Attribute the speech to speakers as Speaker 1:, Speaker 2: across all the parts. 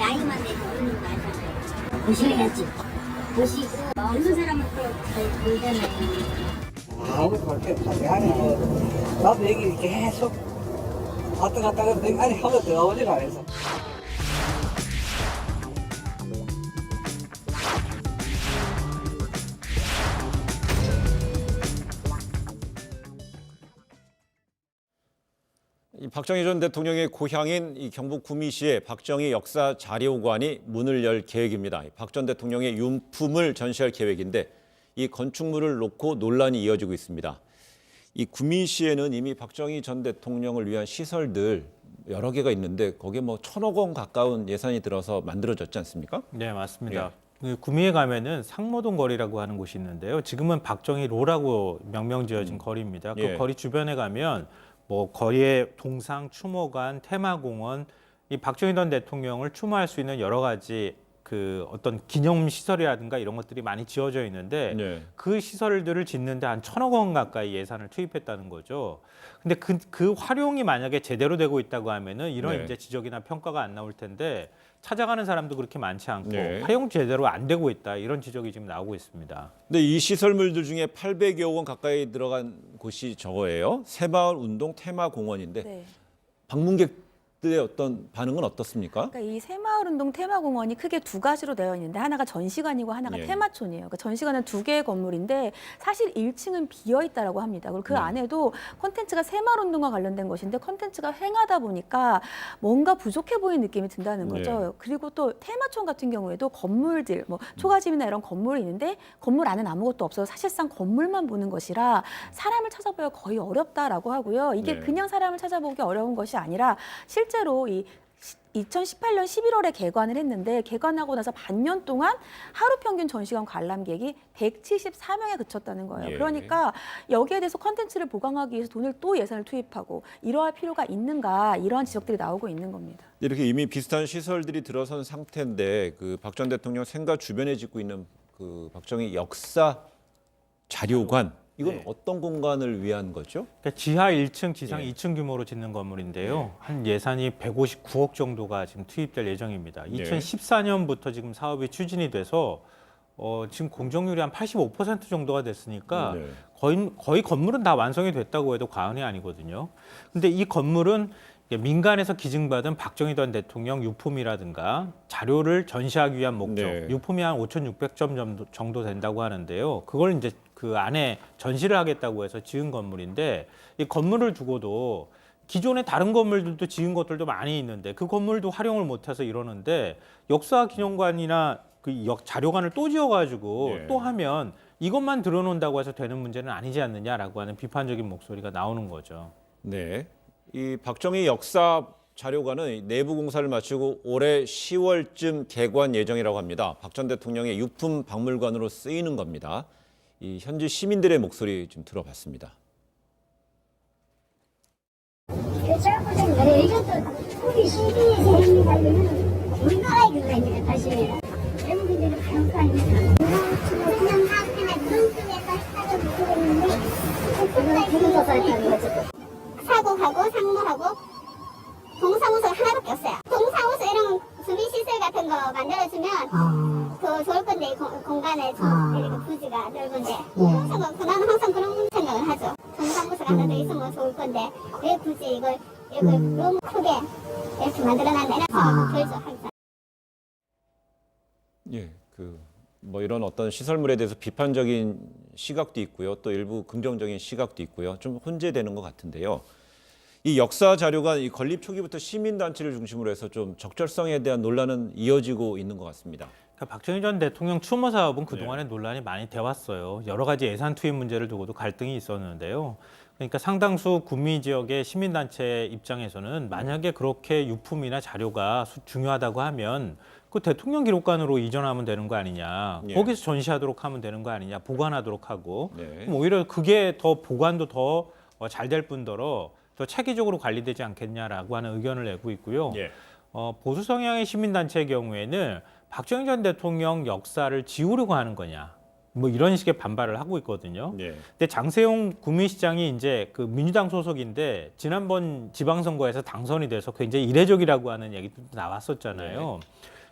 Speaker 1: 나이만 내고 그런 거 알잖아요. 보셔야지. 보시고 어느 사람은 또잘 보잖아요.
Speaker 2: 아무것도 밖에 가지 않아요. 나도 여기 계속 왔다 갔다 하는데 아니 하고 들어오질 않아서.
Speaker 3: 이 박정희 전 대통령의 고향인 이 경북 구미시의 박정희 역사 자료관이 문을 열 계획입니다. 박 전 대통령의 유품을 전시할 계획인데 이 건축물을 놓고 논란이 이어지고 있습니다. 이 구미시에는 이미 박정희 전 대통령을 위한 시설들 여러 개가 있는데 거기에 뭐 1,000억 원 가까운 예산이 들어서 만들어졌지 않습니까?
Speaker 4: 네, 맞습니다. 그 구미에 가면은 상모동 거리라고 하는 곳이 있는데요. 지금은 박정희 로라고 명명 지어진 거리입니다. 그
Speaker 3: 예.
Speaker 4: 거리 주변에 가면 뭐 거리에 동상, 추모관, 테마공원, 이 박정희 전 대통령을 추모할 수 있는 여러 가지 그 어떤 기념 시설이라든가 이런 것들이 많이 지어져 있는데
Speaker 3: 네.
Speaker 4: 그 시설들을 짓는데 한 1,000억 원 가까이 예산을 투입했다는 거죠. 근데 그 활용이 만약에 제대로 되고 있다고 하면은 이런
Speaker 3: 네.
Speaker 4: 이제 지적이나 평가가 안 나올 텐데 찾아가는 사람도 그렇게 많지 않고
Speaker 3: 네.
Speaker 4: 활용 제대로 안 되고 있다 이런 지적이 지금 나오고 있습니다.
Speaker 3: 근데 이 시설물들 중에 800여 원 가까이 들어간 곳이 저거예요. 새마을 운동 테마공원인데
Speaker 5: 네.
Speaker 3: 방문객들의 어떤 반응은 어떻습니까?
Speaker 5: 그러니까 이 새마을운동 테마공원이 크게 두 가지로 되어 있는데 하나가 전시관이고 하나가
Speaker 3: 예.
Speaker 5: 테마촌이에요. 그러니까 전시관은 두 개의 건물인데 사실 1층은 비어 있다라고 합니다. 그리고 그 안에도 콘텐츠가 새마을운동과 관련된 것인데 콘텐츠가 횡하다 보니까 뭔가 부족해 보이는 느낌이 든다는 거죠.
Speaker 3: 예.
Speaker 5: 그리고 또 테마촌 같은 경우에도 건물들, 뭐 초가집이나 이런 건물이 있는데 건물 안에는 아무것도 없어서 사실상 건물만 보는 것이라 사람을 찾아보기가 거의 어렵다라고 하고요. 이게
Speaker 3: 네.
Speaker 5: 그냥 사람을 찾아보기 어려운 것이 아니라 실제로 이 2018년 11월에 개관을 했는데 개관하고 나서 반년 동안 하루 평균 전시관 관람객이 174명에 그쳤다는 거예요.
Speaker 3: 예.
Speaker 5: 그러니까 여기에 대해서 컨텐츠를 보강하기 위해서 돈을 또 예산을 투입하고 이러할 필요가 있는가 이러한 지적들이 나오고 있는 겁니다.
Speaker 3: 이렇게 이미 비슷한 시설들이 들어선 상태인데 그 박 전 대통령 생가 주변에 짓고 있는 그 박정희 역사 자료관 이건
Speaker 4: 네.
Speaker 3: 어떤 공간을 위한 거죠?
Speaker 4: 그러니까 지하 1층, 지상
Speaker 3: 예.
Speaker 4: 2층 규모로 짓는 건물인데요. 한 예산이 159억 정도가 지금 투입될 예정입니다.
Speaker 3: 네.
Speaker 4: 2014년부터 지금 사업이 추진이 돼서 지금 공정률이 한 85% 정도가 됐으니까
Speaker 3: 네.
Speaker 4: 거의 건물은 다 완성이 됐다고 해도 과언이 아니거든요. 근데 이 건물은 민간에서 기증받은 박정희 전 대통령 유품이라든가 자료를 전시하기 위한 목적,
Speaker 3: 네.
Speaker 4: 유품이 한 5,600점 정도 된다고 하는데요. 그걸 이제 그 안에 전시를 하겠다고 해서 지은 건물인데 이 건물을 두고도 기존의 다른 건물들도 지은 것들도 많이 있는데 그 건물도 활용을 못해서 이러는데 역사기념관이나 그 자료관을 또 지어가지고
Speaker 3: 예.
Speaker 4: 또 하면 이것만 들어놓는다고 해서 되는 문제는 아니지 않느냐라고 하는 비판적인 목소리가 나오는 거죠.
Speaker 3: 네. 이 박정희 역사 자료관은 내부 공사를 마치고 올해 10월쯤 개관 예정이라고 합니다. 박 전 대통령의 유품 박물관으로 쓰이는 겁니다. 이 현지 시민들의 목소리 좀 들어봤습니다.
Speaker 1: 이것도 우리 시민의 세입니다. 우리나라의 그거 아니에요, 사실. 외국인들은 가는 거 아닙니까? 그냥 하나 눈금에서 사고 붙이고 있는데 사고하고 상무하고 동사무소 하나밖에 없어요. 동사무소 이런 주민시설 같은 거 만들어주면 더 좋을 건데 이 공간에 이렇게 부지가 넓은데 나는 항상 그런 생각을 하죠. 동사무소가 하나 더 있으면 좋을 건데 왜 굳이 이걸 너무 크게 이렇게 만들어놨나 이런 생각을 들죠 항상.
Speaker 3: 예, 뭐 이런 어떤 시설물에 대해서 비판적인 시각도 있고요. 또 일부 긍정적인 시각도 있고요. 좀 혼재되는 것 같은데요. 이 역사 자료관 이 건립 초기부터 시민단체를 중심으로 해서 좀 적절성에 대한 논란은 이어지고 있는 것 같습니다.
Speaker 4: 그러니까 박정희 전 대통령 추모 사업은 그동안에 논란이 많이 돼 왔어요. 여러 가지 예산 투입 문제를 두고도 갈등이 있었는데요. 그러니까 상당수 구미 지역의 시민단체 입장에서는 만약에 그렇게 유품이나 자료가 중요하다고 하면 그 대통령 기록관으로 이전하면 되는 거 아니냐.
Speaker 3: 예.
Speaker 4: 거기서 전시하도록 하면 되는 거 아니냐. 보관하도록 하고.
Speaker 3: 네.
Speaker 4: 그럼 오히려 그게 더 보관도 더 잘 될 뿐더러 더 체계적으로 관리되지 않겠냐라고 하는 의견을 내고 있고요.
Speaker 3: 예.
Speaker 4: 보수 성향의 시민단체의 경우에는 박정희 전 대통령 역사를 지우려고 하는 거냐. 뭐 이런 식의 반발을 하고 있거든요.
Speaker 3: 예.
Speaker 4: 근데 장세용 구미시장이 이제 그 민주당 소속인데 지난번 지방선거에서 당선이 돼서 굉장히 이례적이라고 하는 얘기도 나왔었잖아요.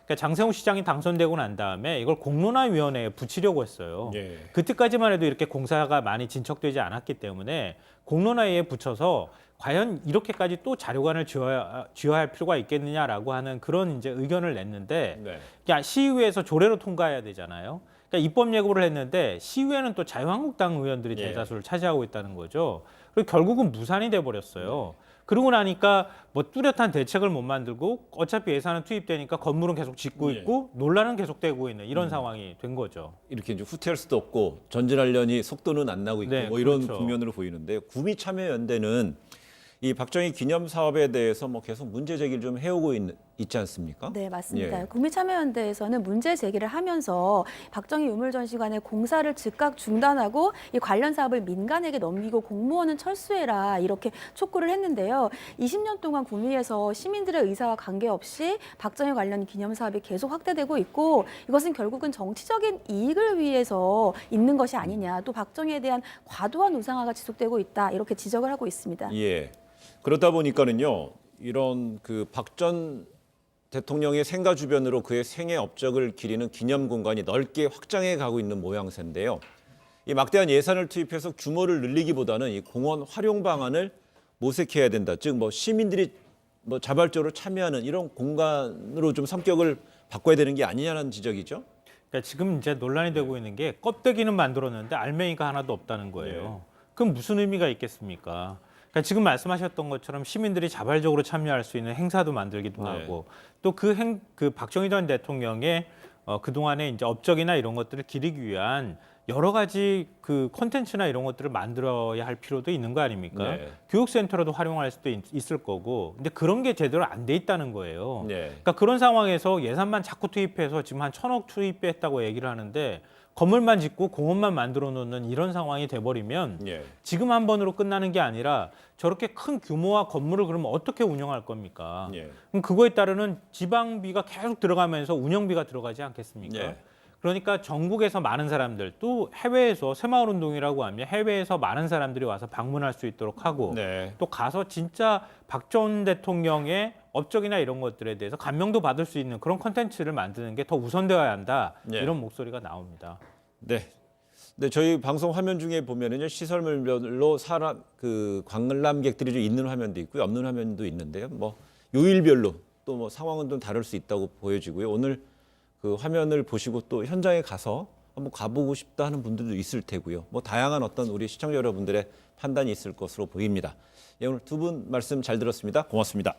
Speaker 4: 그러니까 장세홍 시장이 당선되고 난 다음에 이걸 공론화위원회에 붙이려고 했어요.
Speaker 3: 예.
Speaker 4: 그때까지만 해도 이렇게 공사가 많이 진척되지 않았기 때문에 공론화위에 붙여서 과연 이렇게까지 또 자료관을 지어야 할 필요가 있겠느냐라고 하는 그런 이제 의견을 냈는데
Speaker 3: 네.
Speaker 4: 그러니까 시의회에서 조례로 통과해야 되잖아요. 그러니까 입법 예고를 했는데 시의회는 또 자유한국당 의원들이
Speaker 3: 예.
Speaker 4: 대다수를 차지하고 있다는 거죠. 그리고 결국은 무산이 돼 버렸어요. 그러고 나니까 뭐 뚜렷한 대책을 못 만들고 어차피 예산은 투입되니까 건물은 계속 짓고
Speaker 3: 예.
Speaker 4: 있고 논란은 계속되고 있는 이런 상황이 된 거죠.
Speaker 3: 이렇게 이제 후퇴할 수도 없고 전진하려니 속도는 안 나고 있고
Speaker 4: 네,
Speaker 3: 뭐 이런
Speaker 4: 그렇죠.
Speaker 3: 국면으로 보이는데 구미참여연대는 이 박정희 기념 사업에 대해서 뭐 계속 문제 제기를 좀 해오고 있지 않습니까?
Speaker 5: 네, 맞습니다.
Speaker 3: 예.
Speaker 5: 국민참여연대에서는 문제 제기를 하면서 박정희 유물전시관의 공사를 즉각 중단하고 이 관련 사업을 민간에게 넘기고 공무원은 철수해라 이렇게 촉구를 했는데요. 20년 동안 구미에서 시민들의 의사와 관계없이 박정희 관련 기념 사업이 계속 확대되고 있고 이것은 결국은 정치적인 이익을 위해서 있는 것이 아니냐. 또 박정희에 대한 과도한 우상화가 지속되고 있다. 이렇게 지적을 하고 있습니다.
Speaker 3: 예. 그러다 보니까는요, 이런 그 박 전 대통령의 생가 주변으로 그의 생애 업적을 기리는 기념 공간이 넓게 확장해 가고 있는 모양새인데요. 이 막대한 예산을 투입해서 규모를 늘리기보다는 이 공원 활용 방안을 모색해야 된다. 즉, 뭐 시민들이 뭐 자발적으로 참여하는 이런 공간으로 좀 성격을 바꿔야 되는 게 아니냐는 지적이죠.
Speaker 4: 그러니까 지금 이제 논란이 되고 있는 게 껍데기는 만들었는데 알맹이가 하나도 없다는 거예요. 그럼 무슨 의미가 있겠습니까? 그러니까 지금 말씀하셨던 것처럼 시민들이 자발적으로 참여할 수 있는 행사도 만들기도
Speaker 3: 네.
Speaker 4: 하고 또 그 박정희 전 대통령의 그동안의 이제 업적이나 이런 것들을 기리기 위한 여러 가지 그 콘텐츠나 이런 것들을 만들어야 할 필요도 있는 거 아닙니까?
Speaker 3: 네.
Speaker 4: 교육센터로도 활용할 수도 있을 거고 근데 그런 게 제대로 안 돼 있다는 거예요.
Speaker 3: 네.
Speaker 4: 그러니까 그런 상황에서 예산만 자꾸 투입해서 지금 한 1,000억 투입했다고 얘기를 하는데 건물만 짓고 공원만 만들어 놓는 이런 상황이 돼버리면
Speaker 3: 예.
Speaker 4: 지금 한 번으로 끝나는 게 아니라 저렇게 큰 규모와 건물을 그러면 어떻게 운영할 겁니까?
Speaker 3: 예.
Speaker 4: 그럼 그거에 따르는 지방비가 계속 들어가면서 운영비가 들어가지 않겠습니까?
Speaker 3: 예.
Speaker 4: 그러니까 전국에서 많은 사람들 또 해외에서 새마을운동이라고 하면 해외에서 많은 사람들이 와서 방문할 수 있도록 하고
Speaker 3: 네.
Speaker 4: 또 가서 진짜 박 전 대통령의 업적이나 이런 것들에 대해서 감명도 받을 수 있는 그런 콘텐츠를 만드는 게 더 우선되어야 한다.
Speaker 3: 네.
Speaker 4: 이런 목소리가 나옵니다.
Speaker 3: 네. 네, 저희 방송 화면 중에 보면은요, 시설물별로 사람 그 관람객들이 좀 있는 화면도 있고요, 없는 화면도 있는데요. 뭐 요일별로 또 뭐 상황은 좀 다를 수 있다고 보여지고요. 오늘 그 화면을 보시고 또 현장에 가서 한번 가보고 싶다 하는 분들도 있을 테고요. 뭐 다양한 어떤 우리 시청자 여러분들의 판단이 있을 것으로 보입니다. 예, 오늘 두 분 말씀 잘 들었습니다. 고맙습니다.